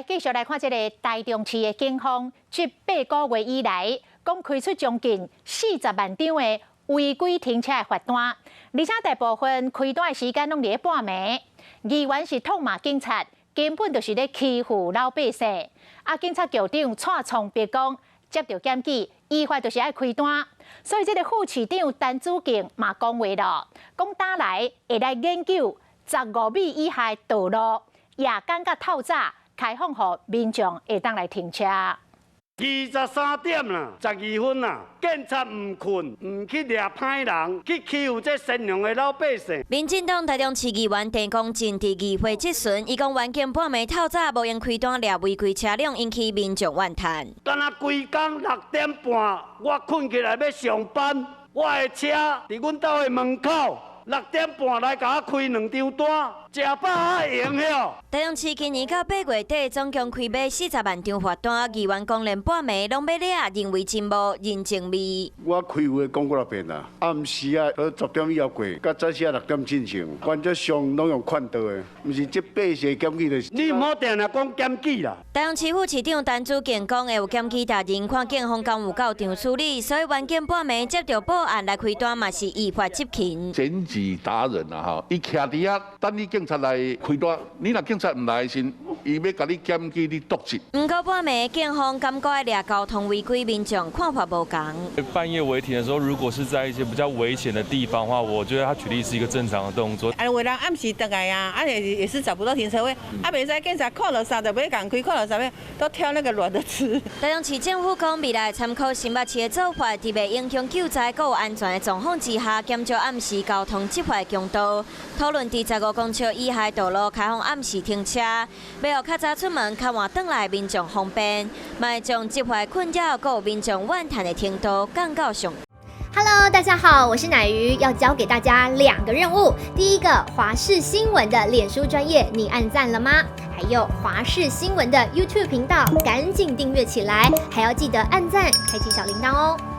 继续来看这个台中市的警方，自8个月以来，共开出将近40万张的违规停车的罚单，而且大部分开单的时间拢伫半暝。议员是痛骂警察，根本就是咧欺负老百姓。警察局长蔡崇别讲，接到检举，依法就是爱开单。所以这个副市长陈子敬嘛讲话咯，讲打来会来研究15米以下道路夜间甲透早开放，予民众会当来停车。23点啦，12分啦，警察唔困，唔去抓歹人，去欺负这善良的老百姓。民进党台中市议员陈光进伫议会质询，伊讲晚间半暝透早无用开单抓违规车辆，引起民众怨叹。敢若规工6点半，我困起来要上班，我的车伫阮兜的门口，6点半来甲我开2张单，吃饱啊用了。台中市今年到8月底，总共开卖40万张罚单，议员讲连半暝拢要抓，认为真无人情味。我开会讲过一遍啦，暗时啊，10点以后过，甲早时啊6点进行，原则上拢用看到的，毋是这8些检举的。你唔好定定讲检举啦。台中市副市长陈子敬讲，会有检举达人，看警方敢有到场处理，所以晚间半暝接到报案来开单嘛是依法执勤。检举达人啊，吼，伊徛伫遐等你警察来开单，你若警察唔来时，伊要甲你检举你渎职。不过半暝警方感觉抓交通违规民众看法无同。半夜违停的时候，如果是在一些比较危险的地方的话，我觉得他举例是一个正常的动作。有人暗时回来啊，也是找不到停车位，袂使警察看了啥就要赶开，看了啥要都挑那个软的吃。台中市政府讲，未来参考新北市的做法，伫袂影响救灾、有安全的状况之下，减少暗时交通执法强度。讨论伫15公尺以下道路开放暗时停车，要互较早出门、较晚转来民众方便，卖将执法困扰、有民众怨叹的程度降到上。Hello， 大家好，我是乃瑜，要教给大家2个任务。第一个，华视新闻的脸书专页，你按赞了吗？还有华视新闻的 YouTube 频道，赶紧订阅起来，还要记得按赞，开启小铃铛哦。